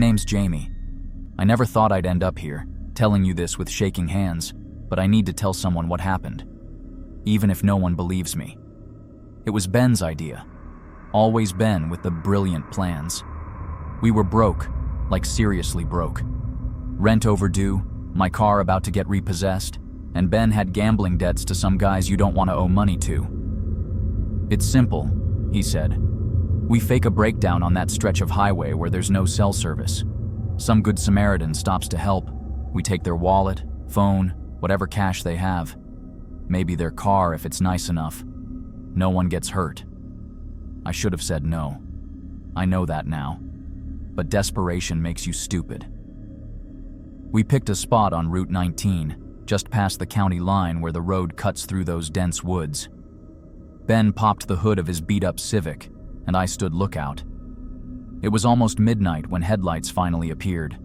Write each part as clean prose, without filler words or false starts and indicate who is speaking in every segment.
Speaker 1: name's Jamie. I never thought I'd end up here, telling you this with shaking hands, but I need to tell someone what happened, even if no one believes me. It was Ben's idea. Always Ben with the brilliant plans. We were broke, like seriously broke. Rent overdue, my car about to get repossessed, and Ben had gambling debts to some guys you don't want to owe money to. It's simple, he said. We fake a breakdown on that stretch of highway where there's no cell service. Some good Samaritan stops to help. We take their wallet, phone, whatever cash they have. Maybe their car if it's nice enough. No one gets hurt. I should have said no. I know that now. But desperation makes you stupid. We picked a spot on Route 19, just past the county line where the road cuts through those dense woods. Ben popped the hood of his beat-up Civic, and I stood lookout. It was almost midnight when headlights finally appeared.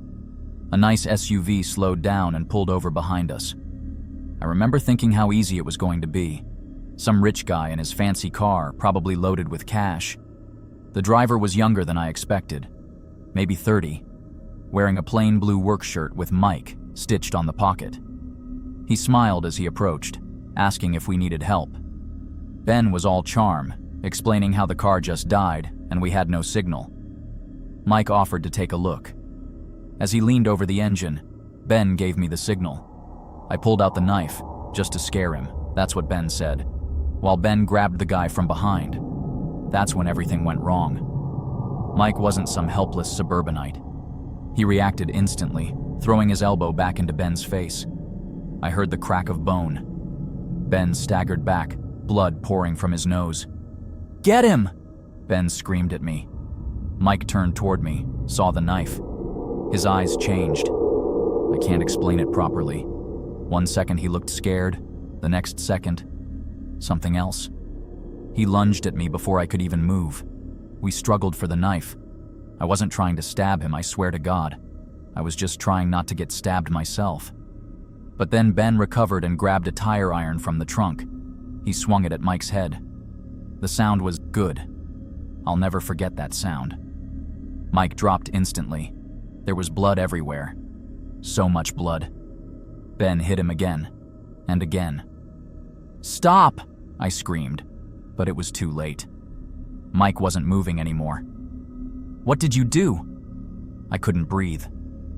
Speaker 1: A nice SUV slowed down and pulled over behind us. I remember thinking how easy it was going to be. Some rich guy in his fancy car, probably loaded with cash. The driver was younger than I expected, maybe 30, wearing a plain blue work shirt with Mike stitched on the pocket. He smiled as he approached, asking if we needed help. Ben was all charm, explaining how the car just died and we had no signal. Mike offered to take a look. As he leaned over the engine, Ben gave me the signal. I pulled out the knife, just to scare him, that's what Ben said, while Ben grabbed the guy from behind. That's when everything went wrong. Mike wasn't some helpless suburbanite. He reacted instantly, throwing his elbow back into Ben's face. I heard the crack of bone. Ben staggered back, blood pouring from his nose. "Get him!" Ben screamed at me. Mike turned toward me, saw the knife. His eyes changed. I can't explain it properly. One second he looked scared, the next second, something else. He lunged at me before I could even move. We struggled for the knife. I wasn't trying to stab him, I swear to God. I was just trying not to get stabbed myself. But then Ben recovered and grabbed a tire iron from the trunk. He swung it at Mike's head. The sound was good. I'll never forget that sound. Mike dropped instantly. There was blood everywhere. So much blood. Ben hit him again, and again. "Stop!" I screamed, but it was too late. Mike wasn't moving anymore. "What did you do?" I couldn't breathe.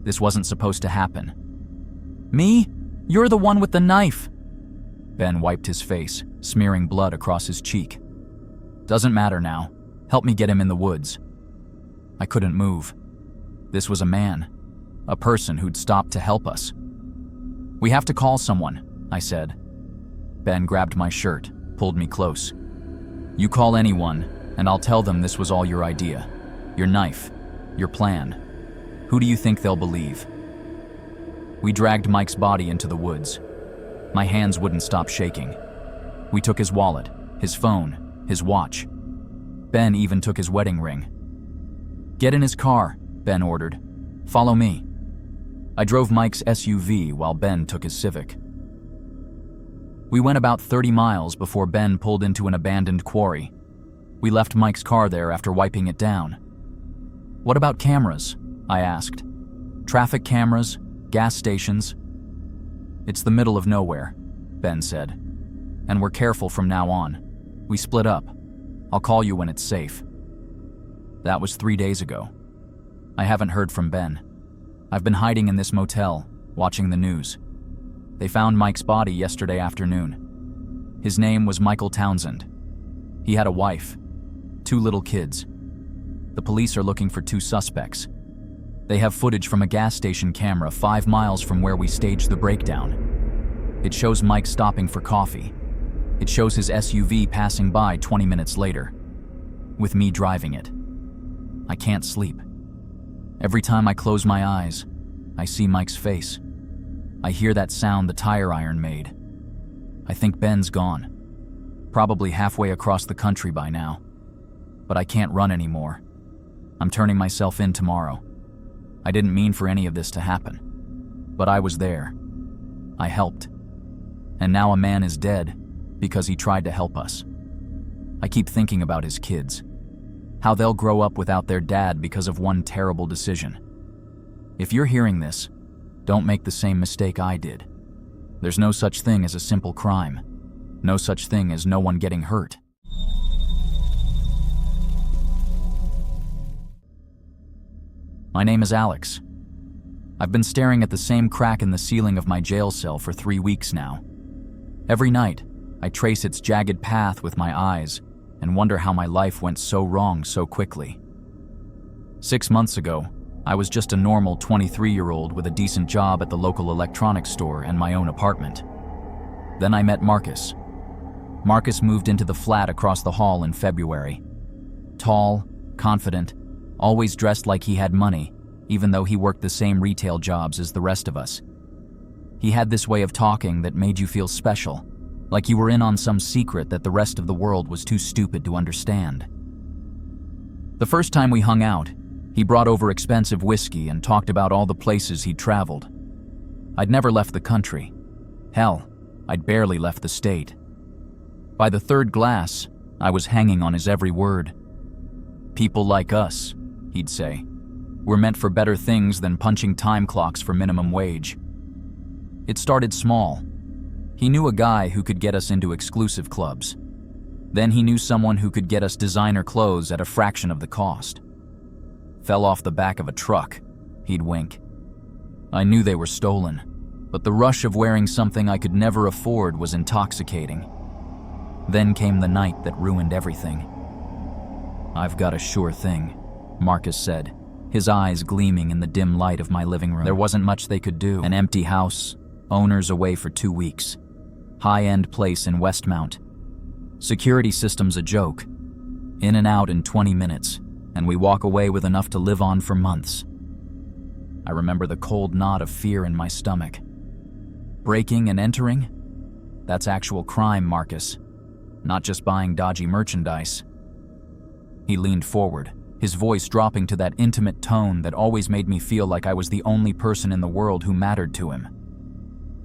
Speaker 1: This wasn't supposed to happen. "Me? You're the one with the knife." Ben wiped his face, smearing blood across his cheek. "Doesn't matter now. Help me get him in the woods." I couldn't move. This was a man, a person who'd stopped to help us. "We have to call someone," I said. Ben grabbed my shirt, pulled me close. "You call anyone, and I'll tell them this was all your idea. Your knife, your plan. Who do you think they'll believe?" We dragged Mike's body into the woods. My hands wouldn't stop shaking. We took his wallet, his phone, his watch. Ben even took his wedding ring. "Get in his car," Ben ordered. "Follow me." I drove Mike's SUV while Ben took his Civic. We went about 30 miles before Ben pulled into an abandoned quarry. We left Mike's car there after wiping it down. "What about cameras?" I asked. "Traffic cameras, gas stations?" "It's the middle of nowhere," Ben said. "And we're careful from now on. We split up. I'll call you when it's safe." That was 3 days ago. I haven't heard from Ben. I've been hiding in this motel, watching the news. They found Mike's body yesterday afternoon. His name was Michael Townsend. He had a wife, 2 little kids. The police are looking for 2 suspects. They have footage from a gas station camera 5 miles from where we staged the breakdown. It shows Mike stopping for coffee. It shows his SUV passing by 20 minutes later, with me driving it. I can't sleep. Every time I close my eyes, I see Mike's face. I hear that sound the tire iron made. I think Ben's gone, probably halfway across the country by now. But I can't run anymore. I'm turning myself in tomorrow. I didn't mean for any of this to happen, but I was there. I helped. And now a man is dead because he tried to help us. I keep thinking about his kids, how they'll grow up without their dad because of one terrible decision. If you're hearing this, don't make the same mistake I did. There's no such thing as a simple crime. No such thing as no one getting hurt. My name is Alex. I've been staring at the same crack in the ceiling of my jail cell for 3 weeks now. Every night, I trace its jagged path with my eyes and wonder how my life went so wrong so quickly. 6 months ago, I was just a normal 23-year-old with a decent job at the local electronics store and my own apartment. Then I met Marcus. Marcus moved into the flat across the hall in February. Tall, confident, always dressed like he had money, even though he worked the same retail jobs as the rest of us. He had this way of talking that made you feel special, like you were in on some secret that the rest of the world was too stupid to understand. The first time we hung out, he brought over expensive whiskey and talked about all the places he'd traveled. I'd never left the country. Hell, I'd barely left the state. By the third glass, I was hanging on his every word. People like us, he'd say, were meant for better things than punching time clocks for minimum wage. It started small. He knew a guy who could get us into exclusive clubs. Then he knew someone who could get us designer clothes at a fraction of the cost. Fell off the back of a truck, he'd wink. I knew they were stolen, but the rush of wearing something I could never afford was intoxicating. Then came the night that ruined everything. "I've got a sure thing," Marcus said, his eyes gleaming in the dim light of my living room. There wasn't much they could do. An empty house, owners away for 2 weeks. High-end place in Westmount. Security system's a joke. In and out in 20 minutes, and we walk away with enough to live on for months. I remember the cold knot of fear in my stomach. Breaking and entering? That's actual crime, Marcus. Not just buying dodgy merchandise. He leaned forward, his voice dropping to that intimate tone that always made me feel like I was the only person in the world who mattered to him.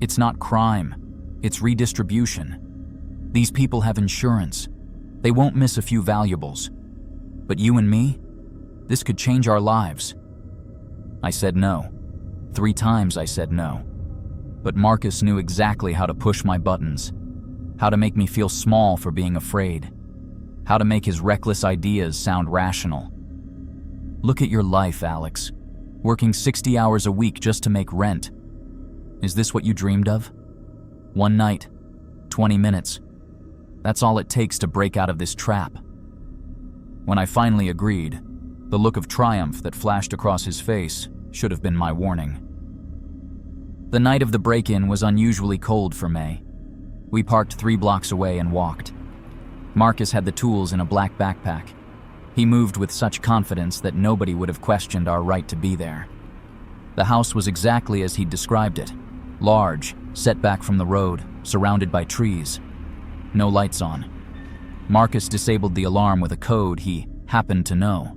Speaker 1: It's not crime, it's redistribution. These people have insurance. They won't miss a few valuables. But you and me? This could change our lives. I said no. 3 times I said no. But Marcus knew exactly how to push my buttons, how to make me feel small for being afraid, how to make his reckless ideas sound rational. Look at your life, Alex. Working 60 hours a week just to make rent. Is this what you dreamed of? One night, 20 minutes. That's all it takes to break out of this trap. When I finally agreed, the look of triumph that flashed across his face should have been my warning. The night of the break-in was unusually cold for May. We parked 3 blocks away and walked. Marcus had the tools in a black backpack. He moved with such confidence that nobody would have questioned our right to be there. The house was exactly as he'd described it. Large, set back from the road, surrounded by trees. No lights on. Marcus disabled the alarm with a code he happened to know.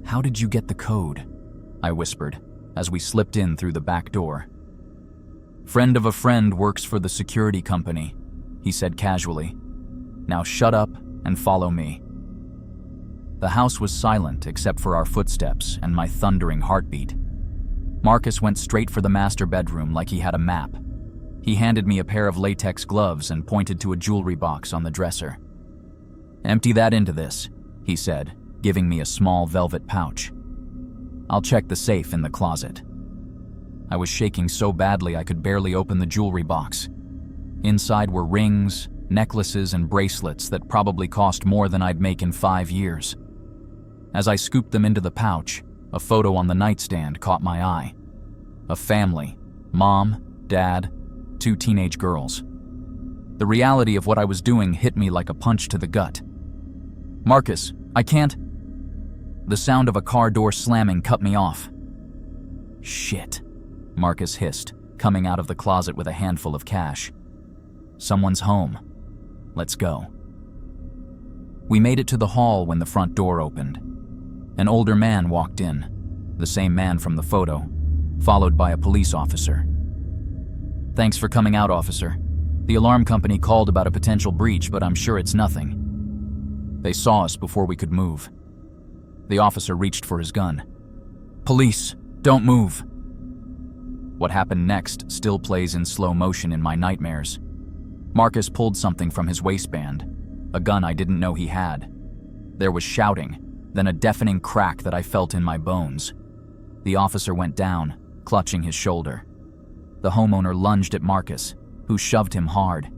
Speaker 1: "How did you get the code?" I whispered, as we slipped in through the back door. "Friend of a friend works for the security company," he said casually. "Now shut up and follow me." The house was silent except for our footsteps and my thundering heartbeat. Marcus went straight for the master bedroom like he had a map. He handed me a pair of latex gloves and pointed to a jewelry box on the dresser. "Empty that into this," he said, giving me a small velvet pouch. "I'll check the safe in the closet." I was shaking so badly I could barely open the jewelry box. Inside were rings, necklaces, and bracelets that probably cost more than I'd make in 5 years. As I scooped them into the pouch, a photo on the nightstand caught my eye. A family, mom, dad, 2 teenage girls. The reality of what I was doing hit me like a punch to the gut. "Marcus, I can't..." The sound of a car door slamming cut me off. "Shit," Marcus hissed, coming out of the closet with a handful of cash. "Someone's home. Let's go." We made it to the hall when the front door opened. An older man walked in, the same man from the photo, followed by a police officer. "Thanks for coming out, officer. The alarm company called about a potential breach, but I'm sure it's nothing." They saw us before we could move. The officer reached for his gun. "Police," Don't move." What happened next still plays in slow motion in my nightmares. Marcus pulled something from his waistband, a gun I didn't know he had. There was shouting, then a deafening crack that I felt in my bones. The officer went down, clutching his shoulder. The homeowner lunged at Marcus, who shoved him hard.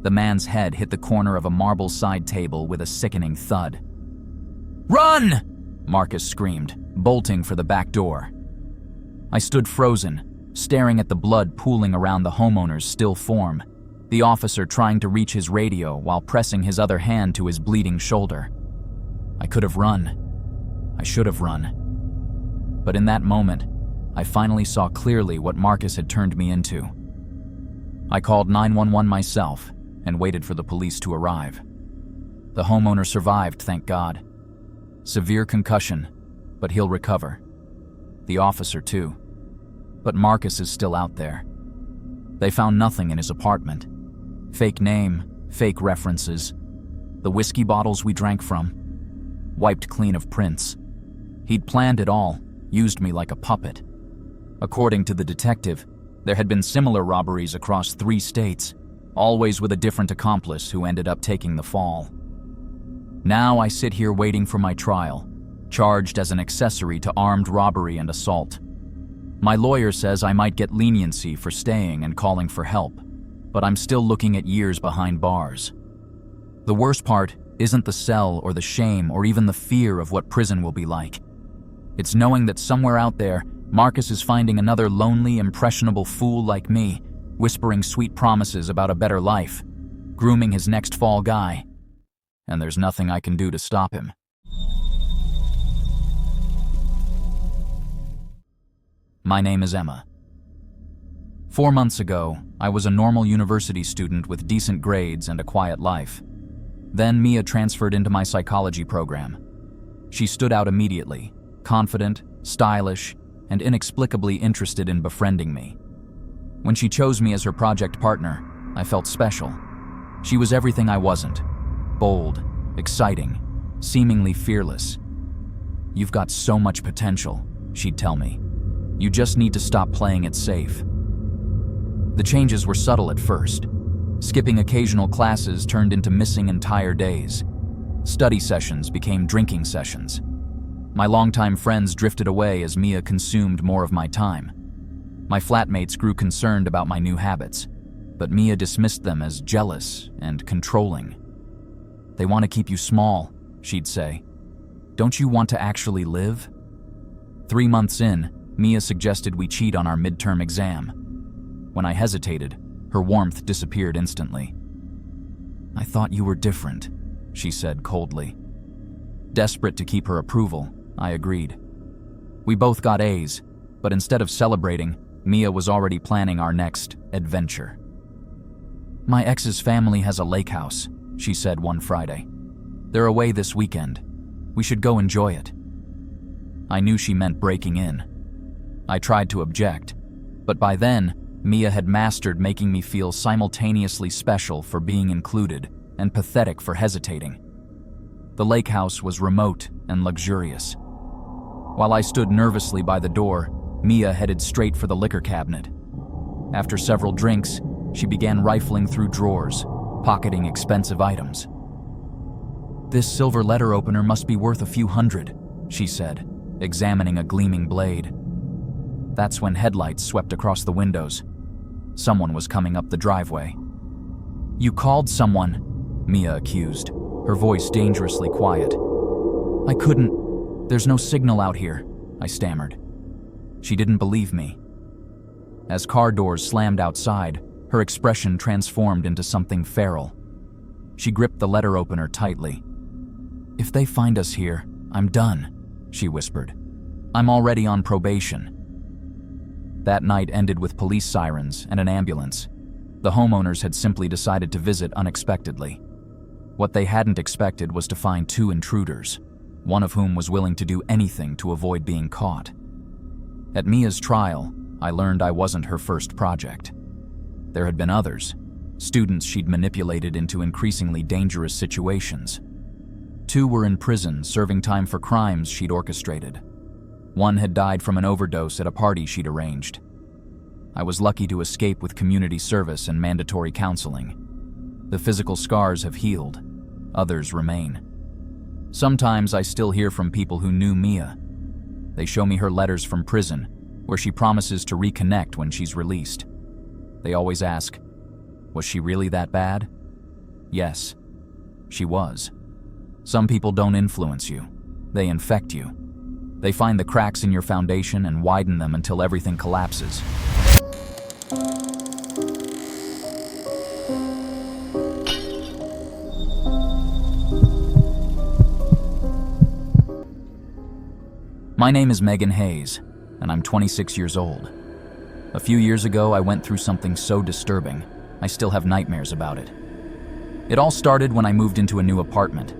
Speaker 1: The man's head hit the corner of a marble side table with a sickening thud. "Run!" Marcus screamed, bolting for the back door. I stood frozen, staring at the blood pooling around the homeowner's still form, the officer trying to reach his radio while pressing his other hand to his bleeding shoulder. I could have run. I should have run. But in that moment, I finally saw clearly what Marcus had turned me into. I called 911 myself and waited for the police to arrive. The homeowner survived, thank God. Severe concussion, but he'll recover. The officer too. But Marcus is still out there. They found nothing in his apartment. Fake name, fake references. The whiskey bottles we drank from. Wiped clean of prints. He'd planned it all, used me like a puppet. According to the detective, there had been similar robberies across 3 states, always with a different accomplice who ended up taking the fall. Now I sit here waiting for my trial, charged as an accessory to armed robbery and assault. My lawyer says I might get leniency for staying and calling for help, but I'm still looking at years behind bars. The worst part isn't the cell or the shame or even the fear of what prison will be like. It's knowing that somewhere out there, Marcus is finding another lonely, impressionable fool like me, whispering sweet promises about a better life, grooming his next fall guy, and there's nothing I can do to stop him. My name is Emma. 4 months ago, I was a normal university student with decent grades and a quiet life. Then Mia transferred into my psychology program. She stood out immediately, confident, stylish, and inexplicably interested in befriending me. When she chose me as her project partner, I felt special. She was everything I wasn't. Bold, exciting, seemingly fearless. "You've got so much potential," she'd tell me. "You just need to stop playing it safe." The changes were subtle at first. Skipping occasional classes turned into missing entire days. Study sessions became drinking sessions. My longtime friends drifted away as Mia consumed more of my time. My flatmates grew concerned about my new habits, but Mia dismissed them as jealous and controlling. "They want to keep you small," she'd say. "Don't you want to actually live?" 3 months in, Mia suggested we cheat on our midterm exam. When I hesitated, her warmth disappeared instantly. "I thought you were different," she said coldly. Desperate to keep her approval, I agreed. We both got A's, but instead of celebrating, Mia was already planning our next adventure. "My ex's family has a lake house," she said one Friday. "They're away this weekend. We should go enjoy it." I knew she meant breaking in. I tried to object, but by then, Mia had mastered making me feel simultaneously special for being included and pathetic for hesitating. The lake house was remote and luxurious. While I stood nervously by the door, Mia headed straight for the liquor cabinet. After several drinks, she began rifling through drawers, pocketing expensive items. "This silver letter opener must be worth a few hundred," she said, examining a gleaming blade. That's when headlights swept across the windows. Someone was coming up the driveway. "You called someone," Mia accused, her voice dangerously quiet. "I couldn't. There's no signal out here," I stammered. She didn't believe me. As car doors slammed outside, her expression transformed into something feral. She gripped the letter opener tightly. "If they find us here, I'm done," she whispered. "I'm already on probation." That night ended with police sirens and an ambulance. The homeowners had simply decided to visit unexpectedly. What they hadn't expected was to find 2 intruders, one of whom was willing to do anything to avoid being caught. At Mia's trial, I learned I wasn't her first project. There had been others, students she'd manipulated into increasingly dangerous situations. 2 were in prison serving time for crimes she'd orchestrated. One had died from an overdose at a party she'd arranged. I was lucky to escape with community service and mandatory counseling. The physical scars have healed. Others remain. Sometimes I still hear from people who knew Mia. They show me her letters from prison, where she promises to reconnect when she's released. They always ask, was she really that bad? Yes, she was. Some people don't influence you. They infect you. They find the cracks in your foundation and widen them until everything collapses. My name is Megan Hayes, and I'm 26 years old. A few years ago, I went through something so disturbing, I still have nightmares about it. It all started when I moved into a new apartment.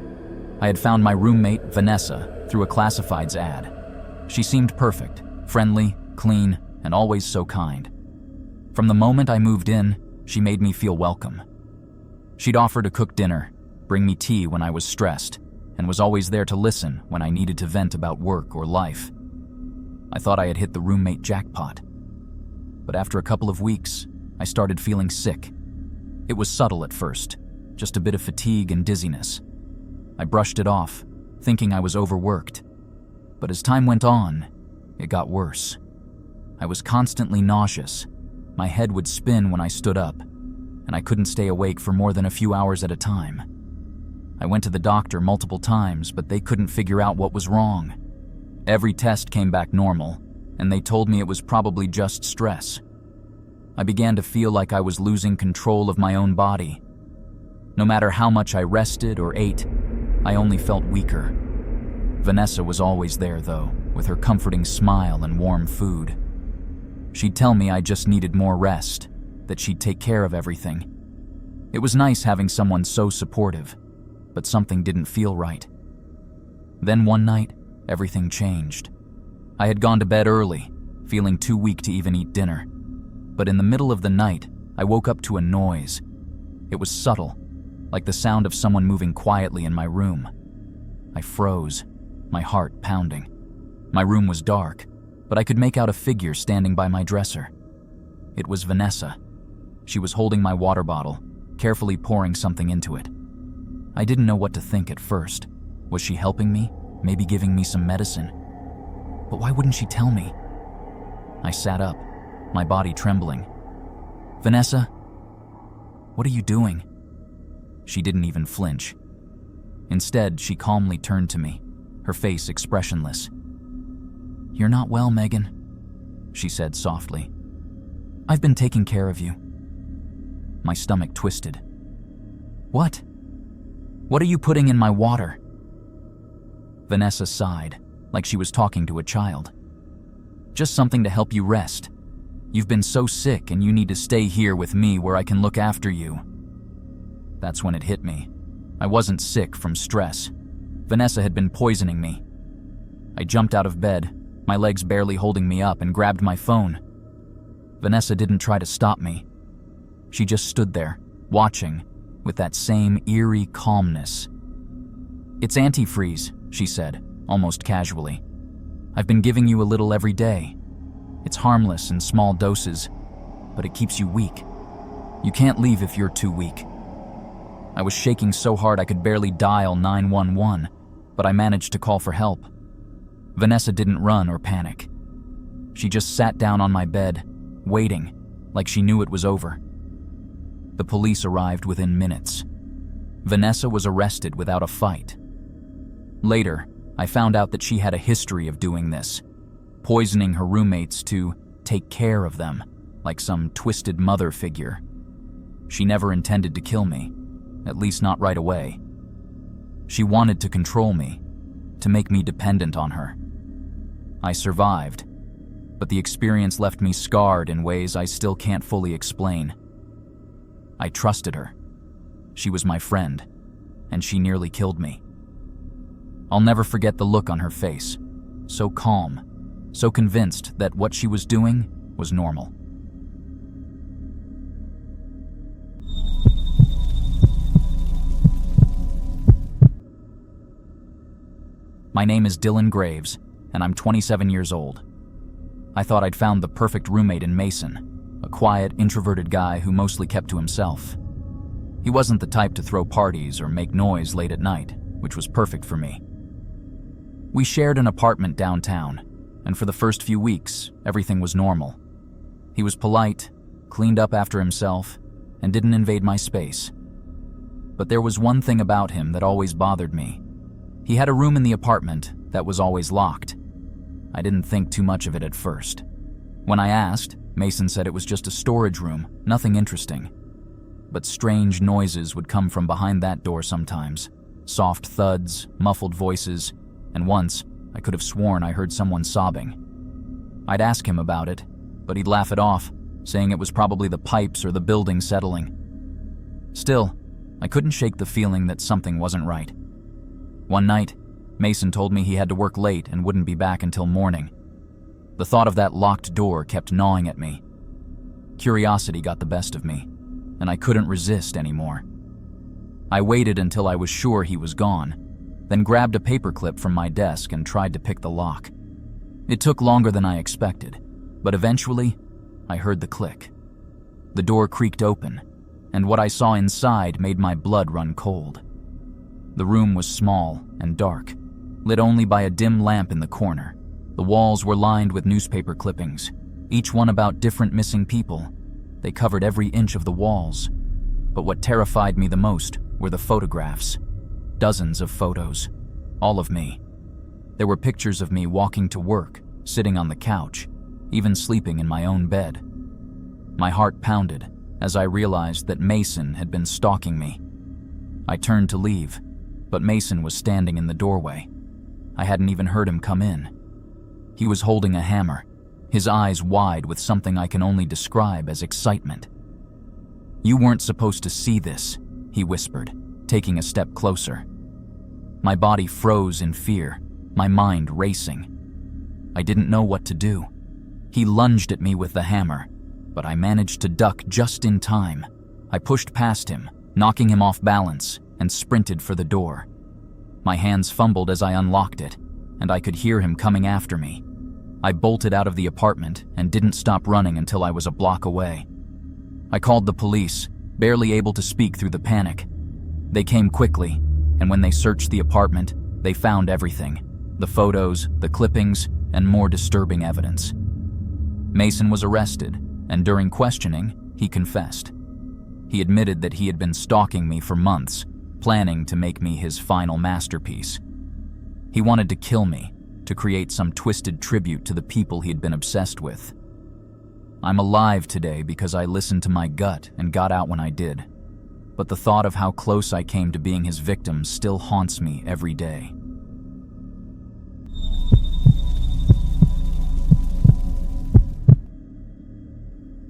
Speaker 1: I had found my roommate, Vanessa, through a classifieds ad. She seemed perfect, friendly, clean, and always so kind. From the moment I moved in, she made me feel welcome. She'd offer to cook dinner, bring me tea when I was stressed, and was always there to listen when I needed to vent about work or life. I thought I had hit the roommate jackpot. But after a couple of weeks, I started feeling sick. It was subtle at first, just a bit of fatigue and dizziness. I brushed it off, thinking I was overworked. But as time went on, it got worse. I was constantly nauseous. My head would spin when I stood up, and I couldn't stay awake for more than a few hours at a time. I went to the doctor multiple times, but they couldn't figure out what was wrong. Every test came back normal, and they told me it was probably just stress. I began to feel like I was losing control of my own body. No matter how much I rested or ate, I only felt weaker. Vanessa was always there, though, with her comforting smile and warm food. She'd tell me I just needed more rest, that she'd take care of everything. It was nice having someone so supportive, but something didn't feel right. Then one night, everything changed. I had gone to bed early, feeling too weak to even eat dinner. But in the middle of the night, I woke up to a noise. It was subtle, like the sound of someone moving quietly in my room. I froze, my heart pounding. My room was dark, but I could make out a figure standing by my dresser. It was Vanessa. She was holding my water bottle, carefully pouring something into it. I didn't know what to think at first. Was she helping me? Maybe giving me some medicine? But why wouldn't she tell me? I sat up, my body trembling. Vanessa, what are you doing? She didn't even flinch. Instead, she calmly turned to me, her face expressionless. You're not well, Megan, she said softly. I've been taking care of you. My stomach twisted. What? What are you putting in my water? Vanessa sighed, like she was talking to a child. Just something to help you rest. You've been so sick and you need to stay here with me where I can look after you. That's when it hit me. I wasn't sick from stress. Vanessa had been poisoning me. I jumped out of bed, my legs barely holding me up, and grabbed my phone. Vanessa didn't try to stop me. She just stood there, watching, with that same eerie calmness. It's antifreeze, she said, almost casually. I've been giving you a little every day. It's harmless in small doses, but it keeps you weak. You can't leave if you're too weak. I was shaking so hard I could barely dial 911, but I managed to call for help. Vanessa didn't run or panic. She just sat down on my bed, waiting, like she knew it was over. The police arrived within minutes. Vanessa was arrested without a fight. Later, I found out that she had a history of doing this, poisoning her roommates to take care of them, like some twisted mother figure. She never intended to kill me, at least not right away. She wanted to control me, to make me dependent on her. I survived, but the experience left me scarred in ways I still can't fully explain. I trusted her. She was my friend, and she nearly killed me. I'll never forget the look on her face, so calm, so convinced that what she was doing was normal. My name is Dylan Graves, and I'm 27 years old. I thought I'd found the perfect roommate in Mason, a quiet, introverted guy who mostly kept to himself. He wasn't the type to throw parties or make noise late at night, which was perfect for me. We shared an apartment downtown, and for the first few weeks, everything was normal. He was polite, cleaned up after himself, and didn't invade my space. But there was one thing about him that always bothered me. He had a room in the apartment that was always locked. I didn't think too much of it at first. When I asked, Mason said it was just a storage room, nothing interesting. But strange noises would come from behind that door sometimes. Soft thuds, muffled voices, and once, I could have sworn I heard someone sobbing. I'd ask him about it, but he'd laugh it off, saying it was probably the pipes or the building settling. Still, I couldn't shake the feeling that something wasn't right. One night, Mason told me he had to work late and wouldn't be back until morning. The thought of that locked door kept gnawing at me. Curiosity got the best of me, and I couldn't resist anymore. I waited until I was sure he was gone, then grabbed a paperclip from my desk and tried to pick the lock. It took longer than I expected, but eventually, I heard the click. The door creaked open, and what I saw inside made my blood run cold. The room was small and dark, lit only by a dim lamp in the corner. The walls were lined with newspaper clippings, each one about different missing people. They covered every inch of the walls. But what terrified me the most were the photographs. Dozens of photos, all of me. There were pictures of me walking to work, sitting on the couch, even sleeping in my own bed. My heart pounded as I realized that Mason had been stalking me. I turned to leave, but Mason was standing in the doorway. I hadn't even heard him come in. He was holding a hammer, his eyes wide with something I can only describe as excitement. "You weren't supposed to see this," he whispered, taking a step closer. My body froze in fear, my mind racing. I didn't know what to do. He lunged at me with the hammer, but I managed to duck just in time. I pushed past him, knocking him off balance, and sprinted for the door. My hands fumbled as I unlocked it, and I could hear him coming after me. I bolted out of the apartment and didn't stop running until I was a block away. I called the police, barely able to speak through the panic. They came quickly, and when they searched the apartment, they found everything: the photos, the clippings, and more disturbing evidence. Mason was arrested, and during questioning, he confessed. He admitted that he had been stalking me for months, planning to make me his final masterpiece. He wanted to kill me, to create some twisted tribute to the people he'd been obsessed with. I'm alive today because I listened to my gut and got out when I did. But the thought of how close I came to being his victim still haunts me every day.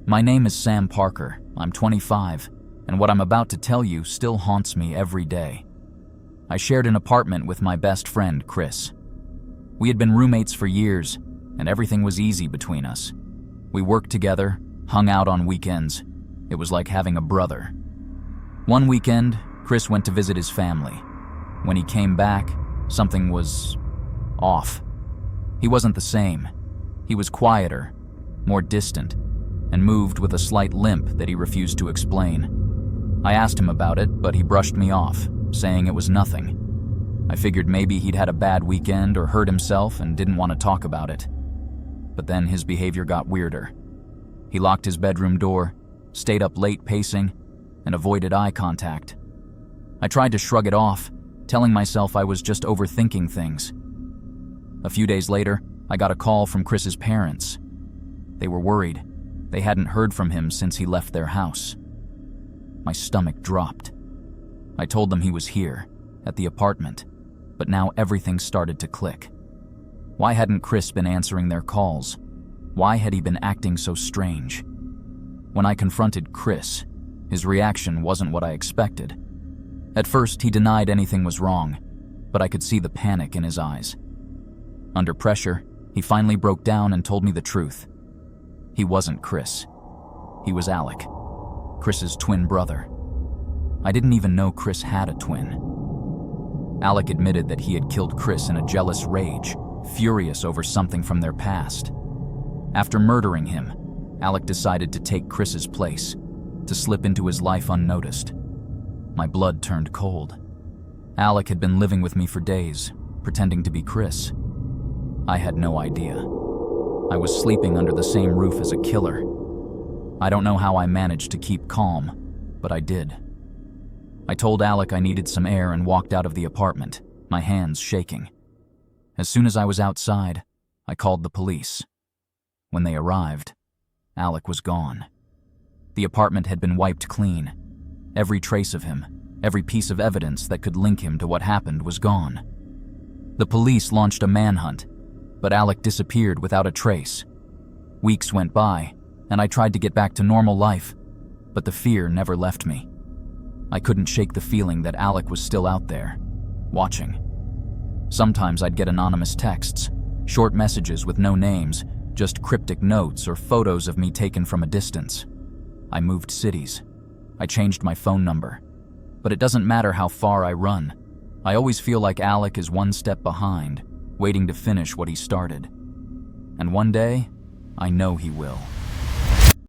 Speaker 1: My name is Sam Parker. I'm 25, and what I'm about to tell you still haunts me every day. I shared an apartment with my best friend, Chris. We had been roommates for years, and everything was easy between us. We worked together, hung out on weekends. It was like having a brother. One weekend, Chris went to visit his family. When he came back, something was off. He wasn't the same. He was quieter, more distant, and moved with a slight limp that he refused to explain. I asked him about it, but he brushed me off, saying it was nothing. I figured maybe he'd had a bad weekend or hurt himself and didn't want to talk about it. But then his behavior got weirder. He locked his bedroom door, stayed up late pacing, and avoided eye contact. I tried to shrug it off, telling myself I was just overthinking things. A few days later, I got a call from Chris's parents. They were worried. They hadn't heard from him since he left their house. My stomach dropped. I told them he was here, at the apartment, but now everything started to click. Why hadn't Chris been answering their calls? Why had he been acting so strange? When I confronted Chris, his reaction wasn't what I expected. At first, he denied anything was wrong, but I could see the panic in his eyes. Under pressure, he finally broke down and told me the truth. He wasn't Chris. He was Alec, Chris's twin brother. I didn't even know Chris had a twin. Alec admitted that he had killed Chris in a jealous rage, furious over something from their past. After murdering him, Alec decided to take Chris's place, to slip into his life unnoticed. My blood turned cold. Alec had been living with me for days, pretending to be Chris. I had no idea. I was sleeping under the same roof as a killer. I don't know how I managed to keep calm, but I did. I told Alec I needed some air and walked out of the apartment, my hands shaking. As soon as I was outside, I called the police. When they arrived, Alec was gone. The apartment had been wiped clean. Every trace of him, every piece of evidence that could link him to what happened was gone. The police launched a manhunt, but Alec disappeared without a trace. Weeks went by, and I tried to get back to normal life, but the fear never left me. I couldn't shake the feeling that Alec was still out there, watching. Sometimes I'd get anonymous texts, short messages with no names, just cryptic notes or photos of me taken from a distance. I moved cities. I changed my phone number. But it doesn't matter how far I run. I always feel like Alec is one step behind, waiting to finish what he started. And one day, I know he will.